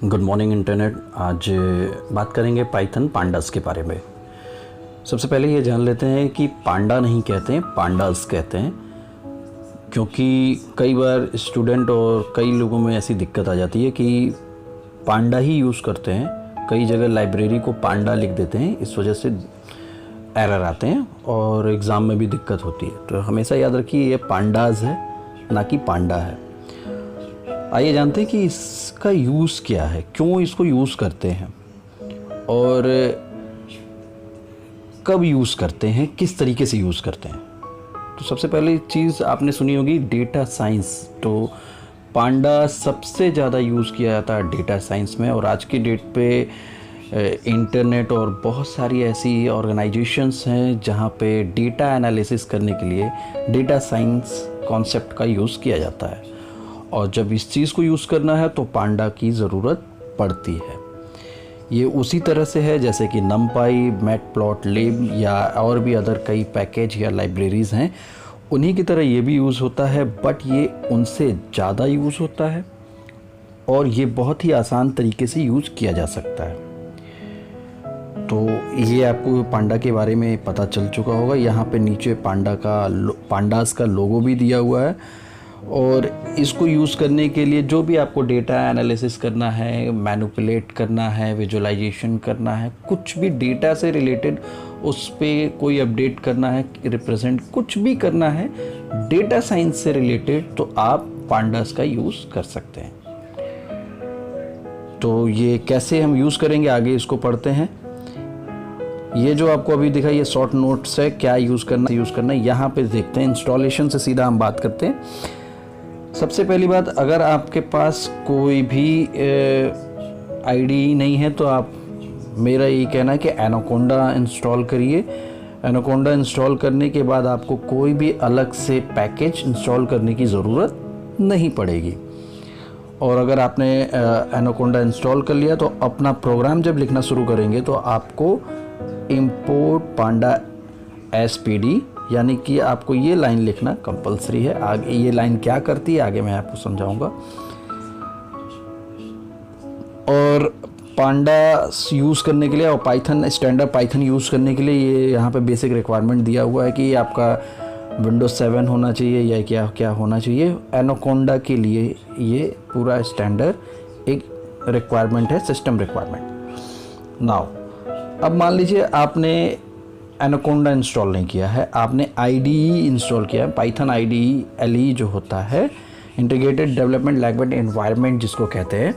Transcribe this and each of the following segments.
Good morning internet. आज बात करेंगे पाइथन पांडास के बारे में। सबसे पहले ये जान लेते हैं कि पांडा नहीं कहते हैं, पांडास कहते हैं, क्योंकि कई बार स्टूडेंट और कई लोगों में ऐसी दिक्कत आ जाती है कि पांडा ही यूज़ करते हैं, कई जगह लाइब्रेरी को पांडा लिख देते हैं, इस वजह से एरर आते हैं और एग्ज़ाम में भी दिक्कत होती है। तो हमेशा याद रखिए ये पांडास है, ना कि पांडा है। आइए जानते हैं कि इसका यूज़ क्या है, क्यों इसको यूज़ करते हैं और कब यूज़ करते हैं, किस तरीके से यूज़ करते हैं। तो सबसे पहली चीज़ आपने सुनी होगी डेटा साइंस। तो पांडा सबसे ज़्यादा यूज़ किया जाता है डेटा साइंस में, और आज की डेट पे इंटरनेट और बहुत सारी ऐसी ऑर्गेनाइजेशंस हैं जहाँ पे डेटा एनालिसिस करने के लिए डेटा साइंस कॉन्सेप्ट का यूज़ किया जाता है। और जब इस चीज़ को यूज़ करना है तो पांडा की ज़रूरत पड़ती है। ये उसी तरह से है जैसे कि नमपाई, मैटप्लॉटलिब या और भी अदर कई पैकेज या लाइब्रेरीज़ हैं, उन्हीं की तरह ये भी यूज़ होता है, बट ये उनसे ज़्यादा यूज़ होता है और ये बहुत ही आसान तरीके से यूज़ किया जा सकता है। तो ये आपको पांडा के बारे में पता चल चुका होगा। यहाँ पे नीचे पांडास का लोगो भी दिया हुआ है, और इसको यूज़ करने के लिए जो भी आपको डेटा एनालिसिस करना है, मैनिपुलेट करना है, विजुअलाइजेशन करना है, कुछ भी डेटा से रिलेटेड उस पर कोई अपडेट करना है, रिप्रेजेंट कुछ भी करना है डेटा साइंस से रिलेटेड, तो आप पांडास का यूज़ कर सकते हैं। तो ये कैसे हम यूज़ करेंगे, आगे इसको पढ़ते हैं। ये जो आपको अभी दिखा ये शॉर्ट नोट्स है, क्या यूज़ करना है यहाँ पे देखते हैं। इंस्टॉलेशन से सीधा हम बात करते हैं। सबसे पहली बात, अगर आपके पास कोई भी आईडी नहीं है तो आप, मेरा ये कहना है कि एनाकोंडा इंस्टॉल करिए। एनाकोंडा इंस्टॉल करने के बाद आपको कोई भी अलग से पैकेज इंस्टॉल करने की ज़रूरत नहीं पड़ेगी। और अगर आपने एनाकोंडा इंस्टॉल कर लिया तो अपना प्रोग्राम जब लिखना शुरू करेंगे तो आपको इंपोर्ट पांडा एसपीडी, यानी कि आपको ये लाइन लिखना कंपलसरी है। आगे ये लाइन क्या करती है आगे मैं आपको समझाऊंगा। और पांडा यूज़ करने के लिए और पाइथन स्टैंडर्ड पाइथन यूज़ करने के लिए ये यहाँ पे बेसिक रिक्वायरमेंट दिया हुआ है कि आपका विंडोज 7 होना चाहिए या क्या होना चाहिए। एनाकोंडा के लिए ये पूरा स्टैंडर्ड एक रिक्वायरमेंट है, सिस्टम रिक्वायरमेंट। नाउ अब मान लीजिए आपने एनाकोंडा इंस्टॉल नहीं किया है, आपने IDE इंस्टॉल किया है। पाइथन IDE LE जो होता है, इंटीग्रेटेड डेवलपमेंट लैंग्वेज एनवायरनमेंट जिसको कहते हैं,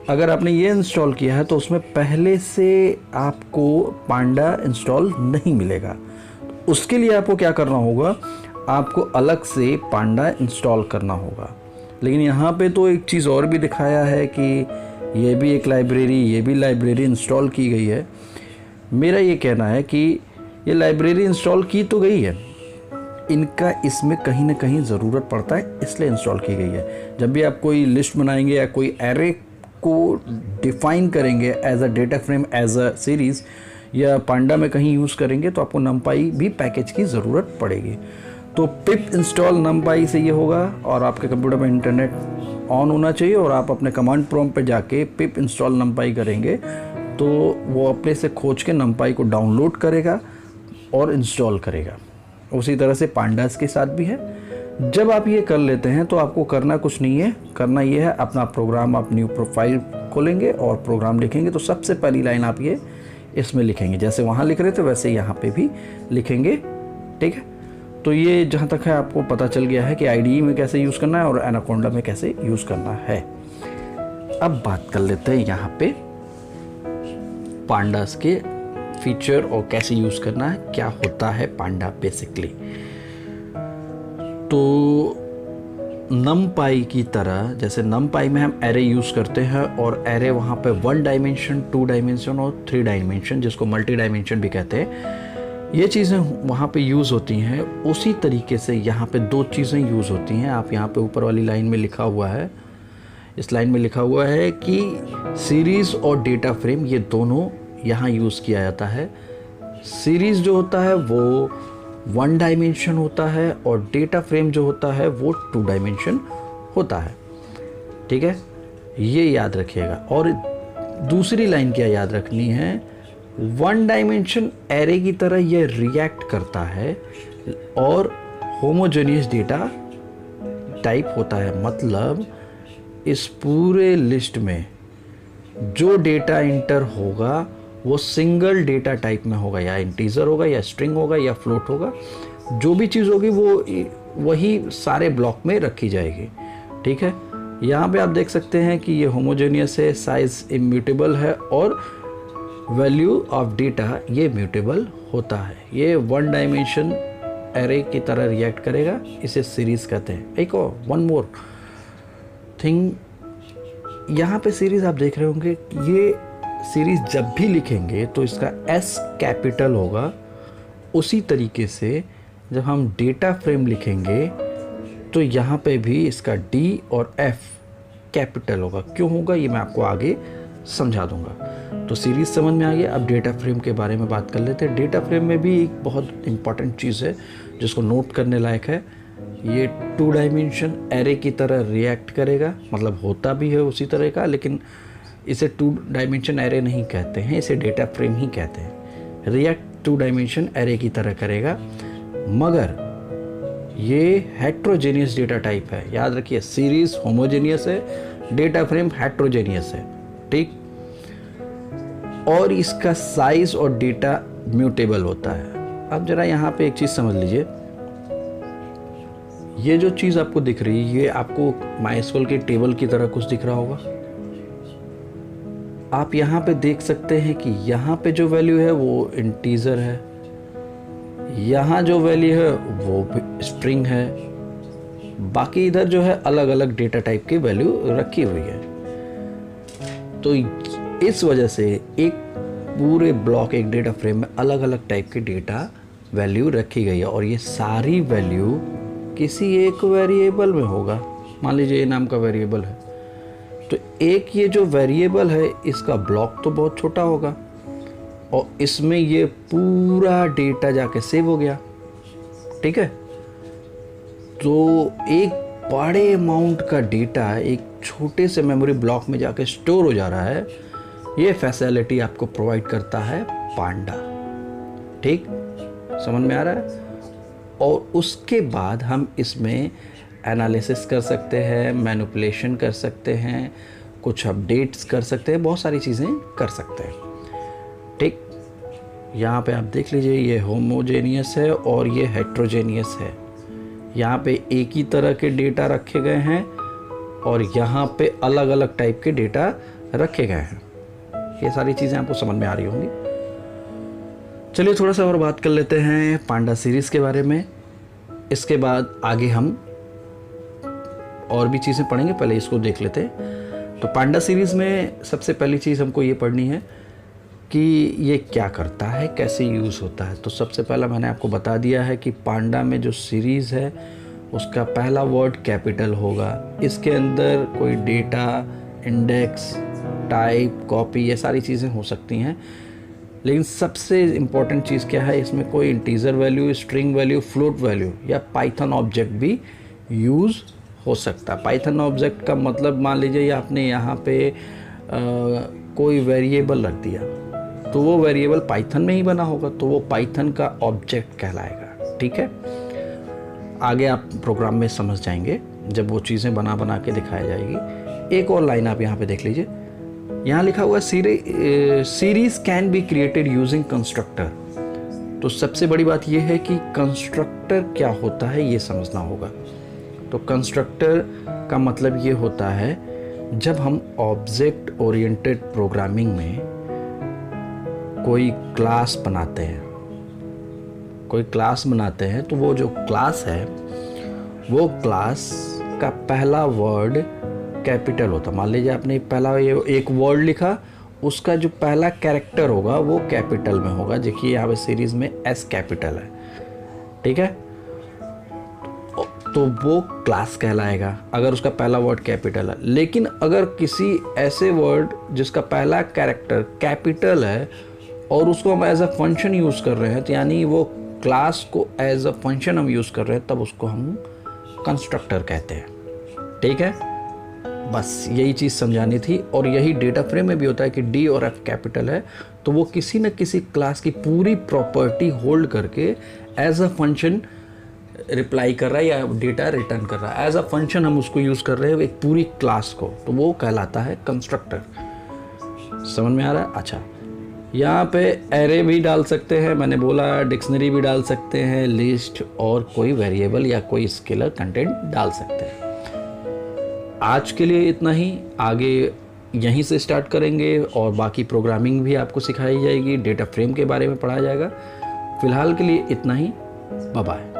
अगर आपने ये इंस्टॉल किया है तो उसमें पहले से आपको पांडा इंस्टॉल नहीं मिलेगा। उसके लिए आपको क्या करना होगा, आपको अलग से पांडा इंस्टॉल करना होगा। लेकिन यहाँ पे तो एक चीज़ और भी दिखाया है कि ये भी एक लाइब्रेरी, ये भी लाइब्रेरी इंस्टॉल की गई है। मेरा ये कहना है कि ये लाइब्रेरी इंस्टॉल की तो गई है, इनका इसमें कहीं ना कहीं ज़रूरत पड़ता है, इसलिए इंस्टॉल की गई है। जब भी आप कोई लिस्ट बनाएंगे या कोई एरे को डिफ़ाइन करेंगे as a data frame, as a series, या पांडा में कहीं यूज़ करेंगे तो आपको नमपाई भी पैकेज की ज़रूरत पड़ेगी। तो पिप इंस्टॉल नमपाई से ये होगा, और आपके कंप्यूटर में इंटरनेट ऑन होना चाहिए और आप अपने कमांड प्रॉम्प्ट पे जाके पिप इंस्टॉल नमपाई करेंगे तो वो अपने से खोज के नमपाई को डाउनलोड करेगा और इंस्टॉल करेगा। उसी तरह से पांडास के साथ भी है। जब आप ये कर लेते हैं तो आपको करना कुछ नहीं है, करना ये है अपना प्रोग्राम, आप न्यू प्रोफाइल खोलेंगे और प्रोग्राम लिखेंगे। तो सबसे पहली लाइन आप ये इसमें लिखेंगे, जैसे वहाँ लिख रहे थे वैसे यहाँ पे भी लिखेंगे, ठीक है। तो ये जहाँ तक है आपको पता चल गया है कि IDE में कैसे यूज़ करना है और एनाकोंडा में कैसे यूज़ करना है। अब बात कर लेते हैं यहाँ पे पांडास के फीचर और कैसे यूज़ करना है, क्या होता है पांडा बेसिकली। तो नमपाई की तरह, जैसे नमपाई में हम एरे यूज़ करते हैं और एरे वहाँ पे 1 डायमेंशन, 2 डायमेंशन और 3 डायमेंशन, जिसको मल्टी डायमेंशन भी कहते हैं, ये चीज़ें वहाँ पे यूज़ होती हैं। उसी तरीके से यहाँ पे 2 चीज़ें यूज़ होती हैं। आप यहाँ पे ऊपर वाली लाइन में लिखा हुआ है, इस लाइन में लिखा हुआ है कि सीरीज़ और डेटा फ्रेम, ये दोनों यहाँ यूज़ किया जाता है। सीरीज़ जो होता है वो 1 डायमेंशन होता है और डेटा फ्रेम जो होता है वो 2 डायमेंशन होता है, ठीक है। ये याद रखिएगा। और दूसरी लाइन क्या याद रखनी है, वन डायमेंशन एरे की तरह ये रिएक्ट करता है और होमोजेनियस डेटा टाइप होता है। मतलब इस पूरे लिस्ट में जो डेटा इंटर होगा वो सिंगल डेटा टाइप में होगा, या इंटीजर होगा या स्ट्रिंग होगा या फ्लोट होगा, जो भी चीज़ होगी वो वही सारे ब्लॉक में रखी जाएगी। ठीक है, यहाँ पे आप देख सकते हैं कि ये होमोजेनियस है, साइज इम्यूटेबल है और वैल्यू ऑफ डेटा ये म्यूटेबल होता है। ये वन डायमेंशन एरे की तरह रिएक्ट करेगा, इसे सीरीज कहते हैं। एक और वन मोर थिंग, यहाँ पे सीरीज आप देख रहे होंगे, ये सीरीज जब भी लिखेंगे तो इसका एस कैपिटल होगा। उसी तरीके से जब हम डेटा फ्रेम लिखेंगे तो यहाँ पे भी इसका डी और एफ कैपिटल होगा। क्यों होगा ये मैं आपको आगे समझा दूंगा। तो सीरीज समझ में आ गया। अब डेटा फ्रेम के बारे में बात कर लेते हैं। डेटा फ्रेम में भी एक बहुत इंपॉर्टेंट चीज़ है जिसको नोट करने लायक है। ये टू डायमेंशन एरे की तरह रिएक्ट करेगा, मतलब होता भी है उसी तरह का, लेकिन इसे टू डायमेंशन एरे नहीं कहते हैं, इसे डेटा फ्रेम ही कहते हैं। रिएक्ट टू डायमेंशन एरे की तरह करेगा, मगर ये हेट्रोजेनियस डेटा टाइप है। याद रखिए, सीरीज होमोजेनियस है, डेटा फ्रेम हेट्रोजेनियस है। ठीक, और इसका साइज और डेटा म्यूटेबल होता है। अब जरा यहाँ पे एक चीज़ समझ लीजिए, ये जो चीज़ आपको दिख रही है, ये आपको माइस्क्यूएल के टेबल की तरह कुछ दिख रहा होगा। आप यहाँ पे देख सकते हैं कि यहाँ पे जो वैल्यू है वो इंटीजर है, यहाँ जो वैल्यू है वो स्ट्रिंग है, बाकी इधर जो है अलग अलग डेटा टाइप की वैल्यू रखी हुई है। तो इस वजह से एक पूरे ब्लॉक, एक डेटा फ्रेम में अलग अलग टाइप के डेटा वैल्यू रखी गई है, और ये सारी वैल्यू किसी एक वेरिएबल में होगा। मान लीजिए ये नाम का वेरिएबल है, तो एक ये जो वेरिएबल है इसका ब्लॉक तो बहुत छोटा होगा और इसमें ये पूरा डेटा जाके सेव हो गया। ठीक है, तो एक बड़े अमाउंट का डेटा एक छोटे से मेमोरी ब्लॉक में जाके स्टोर हो जा रहा है। ये फैसिलिटी आपको प्रोवाइड करता है पांडा। ठीक, समझ में आ रहा है। और उसके बाद हम इसमें एनालिसिस कर सकते हैं, मैनिपुलेशन कर सकते हैं, कुछ अपडेट्स कर सकते हैं, बहुत सारी चीज़ें कर सकते हैं। ठीक, यहाँ पे आप देख लीजिए, ये होमोजेनियस है और ये हेट्रोजेनियस है। यहाँ पे एक ही तरह के डेटा रखे गए हैं और यहाँ पे अलग अलग टाइप के डेटा रखे गए हैं। ये सारी चीज़ें आपको समझ में आ रही होंगी। चलिए थोड़ा सा और बात कर लेते हैं पांडा सीरीज़ के बारे में। इसके बाद आगे हम और भी चीज़ें पढ़ेंगे, पहले इसको देख लेते हैं। तो पांडा सीरीज़ में सबसे पहली चीज़ हमको ये पढ़नी है कि ये क्या करता है, कैसे यूज़ होता है। तो सबसे पहला मैंने आपको बता दिया है कि पांडा में जो सीरीज़ है उसका पहला वर्ड कैपिटल होगा। इसके अंदर कोई डेटा, इंडेक्स, टाइप, कॉपी, ये सारी चीज़ें हो सकती हैं, लेकिन सबसे इम्पॉर्टेंट चीज़ क्या है, इसमें कोई integer value, string value, float value या पाइथन ऑब्जेक्ट भी यूज़ हो सकता है। पाइथन ऑब्जेक्ट का मतलब, मान लीजिए आपने यहाँ पे कोई वेरिएबल रख दिया, तो वो वेरिएबल पाइथन में ही बना होगा, तो वो पाइथन का ऑब्जेक्ट कहलाएगा। ठीक है, आगे आप प्रोग्राम में समझ जाएंगे जब वो चीज़ें बना बना के दिखाई जाएगी। एक और लाइन आप यहाँ पे देख लीजिए, यहाँ लिखा हुआ series can be created using constructor. तो सबसे बड़ी बात यह है कि कंस्ट्रक्टर क्या होता है ये समझना होगा। तो कंस्ट्रक्टर का मतलब ये होता है, जब हम ऑब्जेक्ट ओरिएंटेड प्रोग्रामिंग में कोई क्लास बनाते हैं, तो वो जो क्लास है वो क्लास का पहला वर्ड कैपिटल होता। मान लीजिए आपने पहला ये एक वर्ड लिखा, उसका जो पहला कैरेक्टर होगा वो कैपिटल में होगा। देखिए यहाँ पे सीरीज में एस कैपिटल है। ठीक है, तो वो क्लास कहलाएगा अगर उसका पहला वर्ड कैपिटल है। लेकिन अगर किसी ऐसे वर्ड जिसका पहला कैरेक्टर कैपिटल है और उसको हम एज अ फंक्शन यूज़ कर रहे हैं, तो यानी वो क्लास को एज अ फंक्शन हम यूज़ कर रहे हैं, तब उसको हम कंस्ट्रक्टर कहते हैं। ठीक है, बस यही चीज़ समझानी थी। और यही डेटा फ्रेम में भी होता है कि डी और एफ कैपिटल है तो वो किसी न किसी क्लास की पूरी प्रॉपर्टी होल्ड करके एज अ फंक्शन रिप्लाई कर रहा है या डेटा रिटर्न कर रहा है। एज अ फंक्शन हम उसको यूज़ कर रहे हैं एक पूरी क्लास को, तो वो कहलाता है कंस्ट्रक्टर। समझ में आ रहा है? अच्छा, यहाँ पे एरे भी डाल सकते हैं, मैंने बोला डिक्शनरी भी डाल सकते हैं, लिस्ट और कोई वेरिएबल या कोई स्केलर कंटेंट डाल सकते हैं। आज के लिए इतना ही, आगे यहीं से स्टार्ट करेंगे और बाकी प्रोग्रामिंग भी आपको सिखाई जाएगी, डेटा फ्रेम के बारे में पढ़ाया जाएगा। फ़िलहाल के लिए इतना ही, बाय बाय।